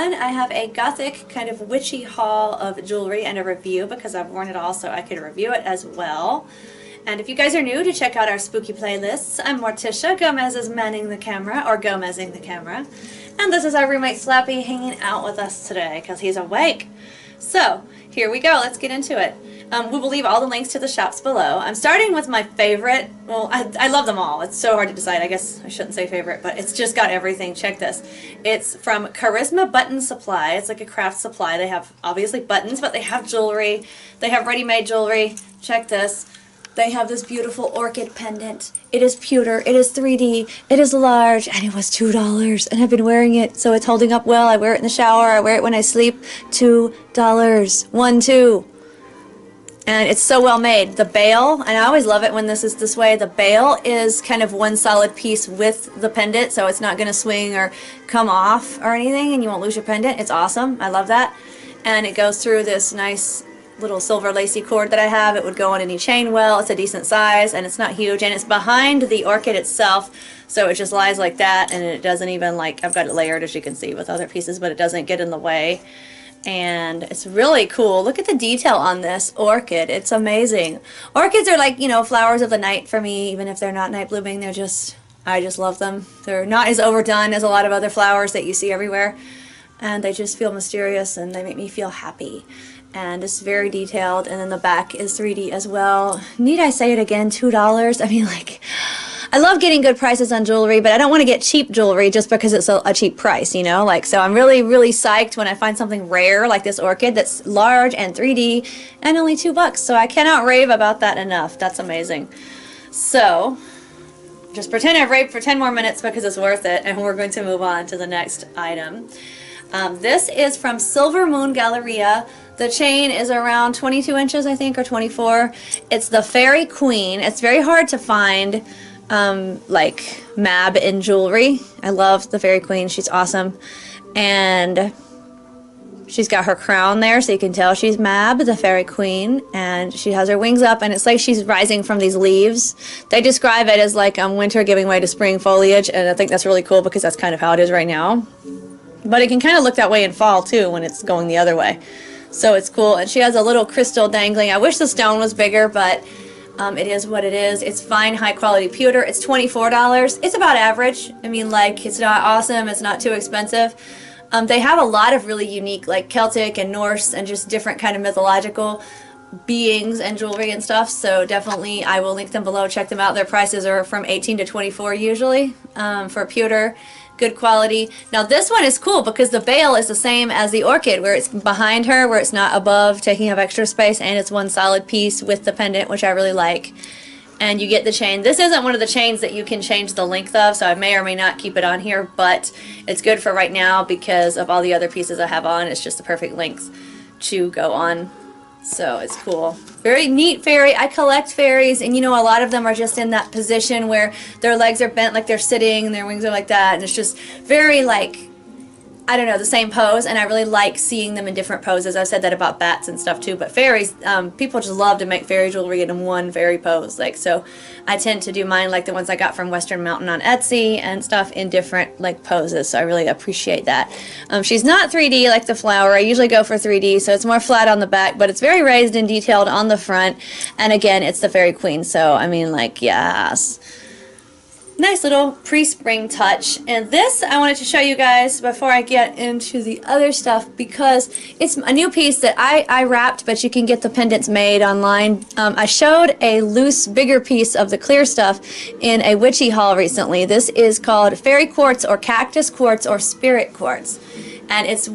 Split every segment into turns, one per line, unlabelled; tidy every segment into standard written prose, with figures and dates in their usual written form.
everyone. I have a Gothic kind of witchy haul of jewelry and a review because I've worn it all so I could review it as well. And if you guys are new to check out our spooky playlists, I'm Morticia. Gomez is manning the camera, or Gomezing the camera. And this is our roommate Slappy hanging out with us today because he's awake. So, here we go. Let's get into it. We will leave all the links to the shops below. I'm starting with my favorite. Well, I love them all. It's so hard to decide. I guess I shouldn't say favorite, but it's just got everything. Check this. It's from Charisma Button Supply. It's like a craft supply. They have, obviously, buttons, but they have jewelry. They have ready-made jewelry. Check this. They have this beautiful orchid pendant. It is pewter, it is 3D, it is large, and it was $2. And I've been wearing it, so it's holding up well. I wear it in the shower, I wear it when I sleep. $2. 1, 2. And it's so well made. The bail, and I always love it when this is this way, the bail is kind of one solid piece with the pendant, so it's not going to swing or come off or anything, and you won't lose your pendant. It's awesome. I love that. And it goes through this nice little silver lacy cord that I have. It would go on any chain well. It's a decent size and it's not huge, and it's behind the orchid itself, so it just lies like that, and it doesn't even, like, I've got it layered as you can see with other pieces, but it doesn't get in the way. And it's really cool. Look at the detail on this orchid. It's amazing. Orchids are like, you know, flowers of the night for me, even if they're not night blooming. They're just, I just love them. They're not as overdone as a lot of other flowers that you see everywhere, and they just feel mysterious and they make me feel happy. And it's very detailed, and then the back is 3D as well. Need I say it again? $2? I mean, like, I love getting good prices on jewelry, but I don't want to get cheap jewelry just because it's a cheap price, you know? Like, so I'm really, really psyched when I find something rare like this orchid that's large and 3D and only $2. So I cannot rave about that enough. That's amazing. So, just pretend I've raved for 10 more minutes because it's worth it, and we're going to move on to the next item. This is from Silver Moon Galleria. The chain is around 22 inches, I think, or 24. It's the Fairy Queen. It's very hard to find, like, Mab in jewelry. I love the Fairy Queen. She's awesome. And she's got her crown there, so you can tell she's Mab, the Fairy Queen. And she has her wings up, and it's like she's rising from these leaves. They describe it as, like, winter giving way to spring foliage, and I think that's really cool because that's kind of how it is right now. But it can kind of look that way in fall, too, when it's going the other way. So it's cool. And she has a little crystal dangling. I wish the stone was bigger, but it is what it is. It's fine, high-quality pewter. It's $24. It's about average. I mean, like, it's not awesome. It's not too expensive. They have a lot of really unique, like, Celtic and Norse and just different kind of mythological beings and jewelry and stuff. So definitely, I will link them below. Check them out. Their prices are from $18 to $24 usually for pewter. Good quality. Now this one is cool because the bail is the same as the orchid, where it's behind her, where it's not above, taking up extra space, and it's one solid piece with the pendant, which I really like. And you get the chain. This isn't one of the chains that you can change the length of, so I may or may not keep it on here, but it's good for right now because of all the other pieces I have on. It's just the perfect length to go on. So it's cool. Very neat fairy. I collect fairies, and you know, a lot of them are just in that position where their legs are bent like they're sitting and their wings are like that, and it's just very, like, I don't know, the same pose, and I really like seeing them in different poses. I've said that about bats and stuff too, but fairies, people just love to make fairy jewelry in one fairy pose. Like, so I tend to do mine like the ones I got from Western Mountain on Etsy and stuff in different, like, poses, so I really appreciate that. She's not 3D like the flower. I usually go for 3D, so it's more flat on the back, but it's very raised and detailed on the front, and again, it's the Fairy Queen, so, I mean, like, yes. Nice little pre-spring touch. And this I wanted to show you guys before I get into the other stuff because it's a new piece that I wrapped, but you can get the pendants made online. I showed a loose, bigger piece of the clear stuff in a Witchy haul recently. This is called Fairy Quartz or Cactus Quartz or Spirit Quartz. And it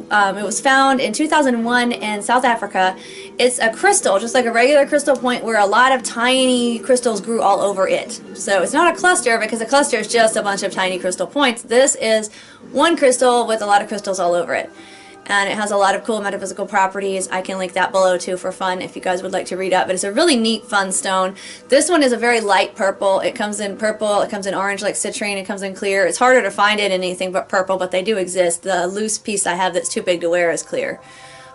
was found in 2001 in South Africa. It's a crystal, just like a regular crystal point, where a lot of tiny crystals grew all over it. So it's not a cluster, because a cluster is just a bunch of tiny crystal points. This is one crystal with a lot of crystals all over it. And it has a lot of cool metaphysical properties. I can link that below too for fun if you guys would like to read up. But it's a really neat, fun stone. This one is a very light purple. It comes in purple, it comes in orange like citrine, it comes in clear. It's harder to find it in anything but purple, but they do exist. The loose piece I have that's too big to wear is clear.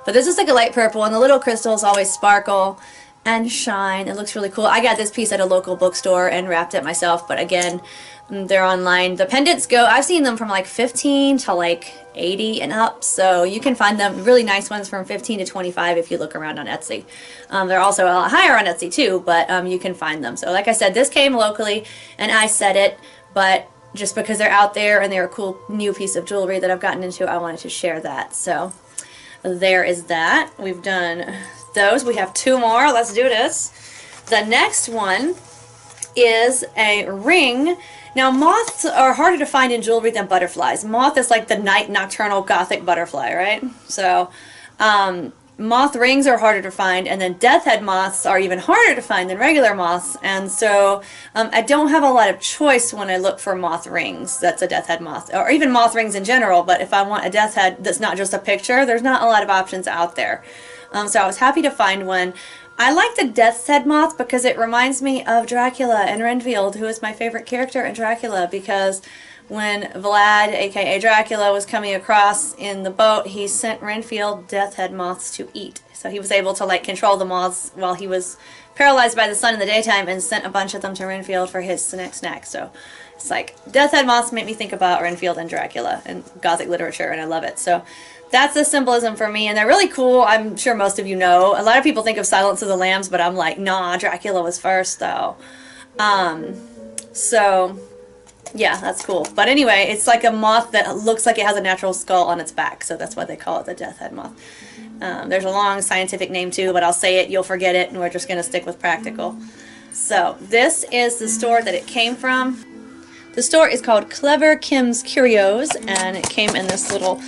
But this is like a light purple, and the little crystals always sparkle and shine. It looks really cool. I got this piece at a local bookstore and wrapped it myself, but again, They're online. The pendants go, I've seen them from like 15 to like 80 and up, so you can find them really nice ones from 15 to 25 if you look around on Etsy. They're also a lot higher on Etsy too, but you can find them. So like I said, this came locally and I said it, but just because they're out there and they're a cool new piece of jewelry that I've gotten into, I wanted to share that. So there is that. We've done those. We have 2 more. Let's do this. The next one is a ring. Now, moths are harder to find in jewelry than butterflies. Moth is like the night nocturnal Gothic butterfly, right? So, moth rings are harder to find, and then death head moths are even harder to find than regular moths. And so, I don't have a lot of choice when I look for moth rings. That's a death head moth, or even moth rings in general. But if I want a death head that's not just a picture, there's not a lot of options out there. So I was happy to find one. I like the Death's Head moth because it reminds me of Dracula and Renfield, who is my favorite character in Dracula, because when Vlad, aka Dracula, was coming across in the boat, he sent Renfield Death's Head moths to eat. So he was able to like control the moths while he was paralyzed by the sun in the daytime and sent a bunch of them to Renfield for his snack. So it's like Death's Head moths make me think about Renfield and Dracula and Gothic literature, and I love it. So that's the symbolism for me, and they're really cool. I'm sure most of you know. A lot of people think of Silence of the Lambs, but I'm like, nah, Dracula was first, though. So, yeah, that's cool. But anyway, it's like a moth that looks like it has a natural skull on its back, so that's why they call it the Death Head moth. There's a long scientific name, too, but I'll say it, you'll forget it, and we're just going to stick with practical. So, this is the store that it came from. The store is called Clever Kim's Curios, and it came in this little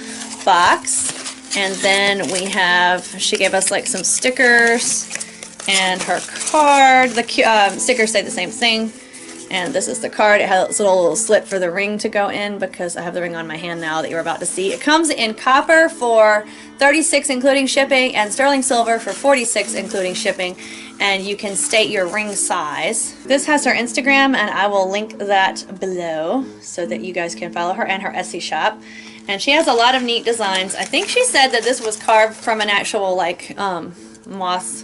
box. And then we have, she gave us like some stickers and her card. The stickers say the same thing. And this is the card. It has a little slit for the ring to go in because I have the ring on my hand now that you're about to see. It comes in copper for $36 including shipping and sterling silver for $46 including shipping. And you can state your ring size. This has her Instagram, and I will link that below so that you guys can follow her, and her Etsy shop. And she has a lot of neat designs. I think she said that this was carved from an actual like moth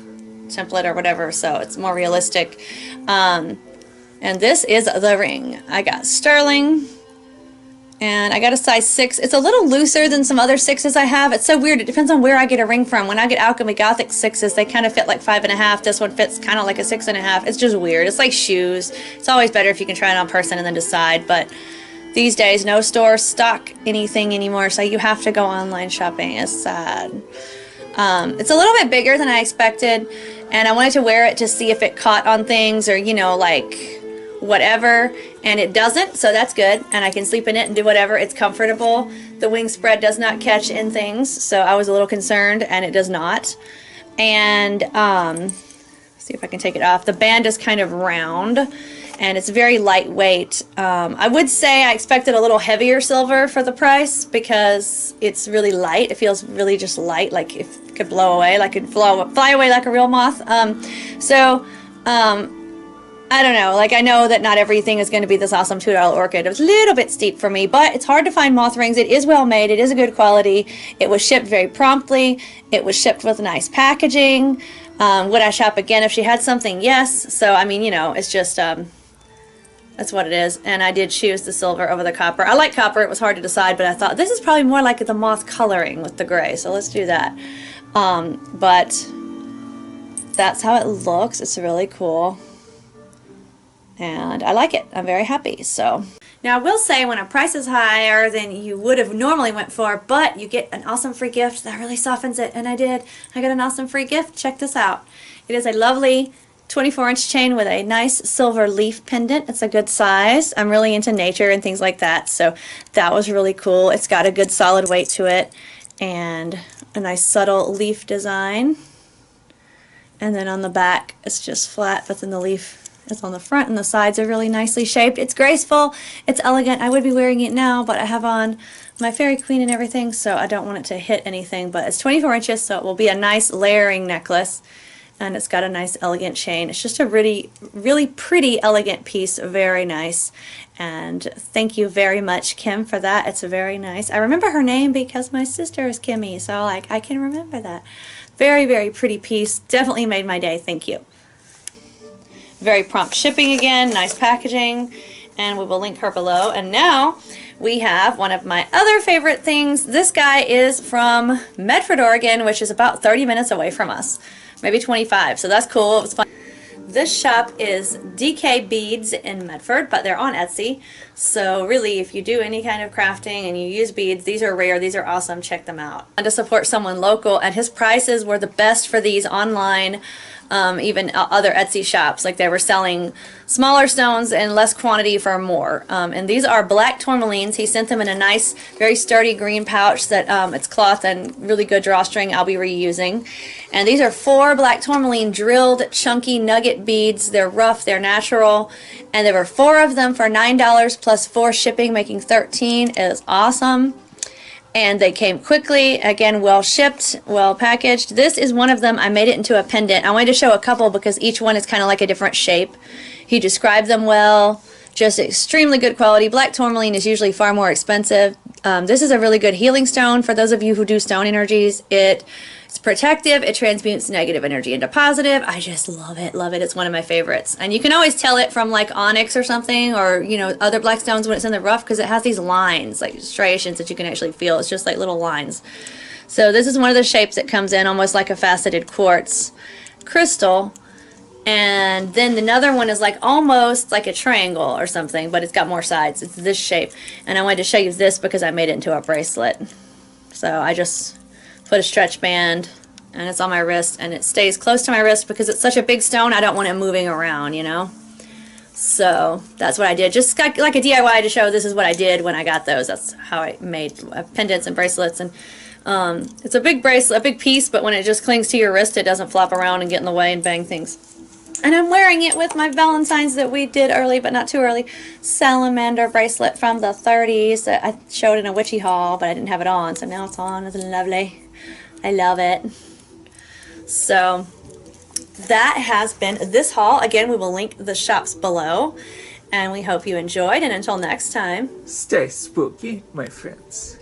template or whatever, so it's more realistic. And this is the ring. I got sterling, and I got a size 6. It's a little looser than some other 6s I have. It's so weird. It depends on where I get a ring from. When I get Alchemy Gothic 6s, they kind of fit like 5.5. This one fits kind of like a 6.5. It's just weird. It's like shoes. It's always better if you can try it on person and then decide, but these days, no stores stock anything anymore, so you have to go online shopping. It's sad. It's a little bit bigger than I expected, and I wanted to wear it to see if it caught on things or, you know, like whatever, and it doesn't, so that's good. And I can sleep in it and do whatever. It's comfortable. The wing spread does not catch in things, so I was a little concerned, and it does not. And see if I can take it off. The band is kind of round, and it's very lightweight. I would say I expected a little heavier silver for the price because it's really light. It feels really just light, like if it could blow away, like it could fly away like a real moth. I don't know, like I know that not everything is going to be this awesome $2 orchid. It was a little bit steep for me, but it's hard to find moth rings. It is well made. It is a good quality. It was shipped very promptly. It was shipped with nice packaging. Would I shop again if she had something? Yes. So, I mean, you know, it's just, that's what it is. And I did choose the silver over the copper. I like copper. It was hard to decide, but I thought this is probably more like the moth coloring with the gray. So let's do that. But that's how it looks. It's really cool. And I like it. I'm very happy. So now I will say when a price is higher than you would have normally went for, but you get an awesome free gift, that really softens it. And I did. I got an awesome free gift. Check this out. It is a lovely 24-inch chain with a nice silver leaf pendant. It's a good size. I'm really into nature and things like that, so that was really cool. It's got a good solid weight to it and a nice subtle leaf design. And then on the back it's just flat, but then the leaf is on the front, and the sides are really nicely shaped. It's graceful. It's elegant. I would be wearing it now, but I have on my Fairy Queen and everything, so I don't want it to hit anything. But it's 24 inches, so it will be a nice layering necklace. And it's got a nice elegant chain. It's just a really, really pretty, elegant piece. Very nice. And thank you very much, Kim, for that. It's very nice. I remember her name because my sister is Kimmy, so like I can remember that. Very, very pretty piece. Definitely made my day. Thank you. Very prompt shipping again. Nice packaging. and we will link her below. And now we have one of my other favorite things. This guy is from Medford, Oregon, which is about 30 minutes away from us, maybe 25, so that's cool. It was fun. This shop is DK Beads in Medford, but they're on Etsy. So really, if you do any kind of crafting and you use beads, these are rare, these are awesome, check them out. And to support someone local, and his prices were the best for these online, even other Etsy shops. Like they were selling smaller stones in less quantity for more. And these are black tourmalines. He sent them in a nice, very sturdy green pouch that it's cloth and really good drawstring I'll be reusing. And these are 4 black tourmaline drilled chunky nugget beads. They're rough, they're natural, and there were 4 of them for $9 plus 4 shipping, making $13. It is awesome. And they came quickly, again, well shipped, well packaged. This is one of them. I made it into a pendant. I wanted to show a couple because each one is kind of like a different shape. He described them well, just extremely good quality. Black tourmaline is usually far more expensive. This is a really good healing stone for those of you who do stone energies. It's protective, it transmutes negative energy into positive. I just love it, love it. It's one of my favorites. And you can always tell it from like onyx or something, or you know, other black stones when it's in the rough, because it has these lines, like striations that you can actually feel. It's just like little lines. So this is one of the shapes that comes in almost like a faceted quartz crystal. And then another one is like almost like a triangle or something, but it's got more sides. It's this shape. And I wanted to show you this because I made it into a bracelet. So I just put a stretch band and it's on my wrist, and it stays close to my wrist because it's such a big stone. I don't want it moving around, you know. So that's what I did. Just got like a DIY to show this is what I did when I got those. That's how I made pendants and bracelets. And it's a big bracelet, a big piece, but when it just clings to your wrist, it doesn't flop around and get in the way and bang things. And I'm wearing it with my Valentine's that we did early, but not too early, salamander bracelet from the 30s that I showed in a witchy haul, but I didn't have it on, so now it's on. It's lovely. I love it. So that has been this haul. Again, we will link the shops below, and we hope you enjoyed, and until next time,
stay spooky, my friends.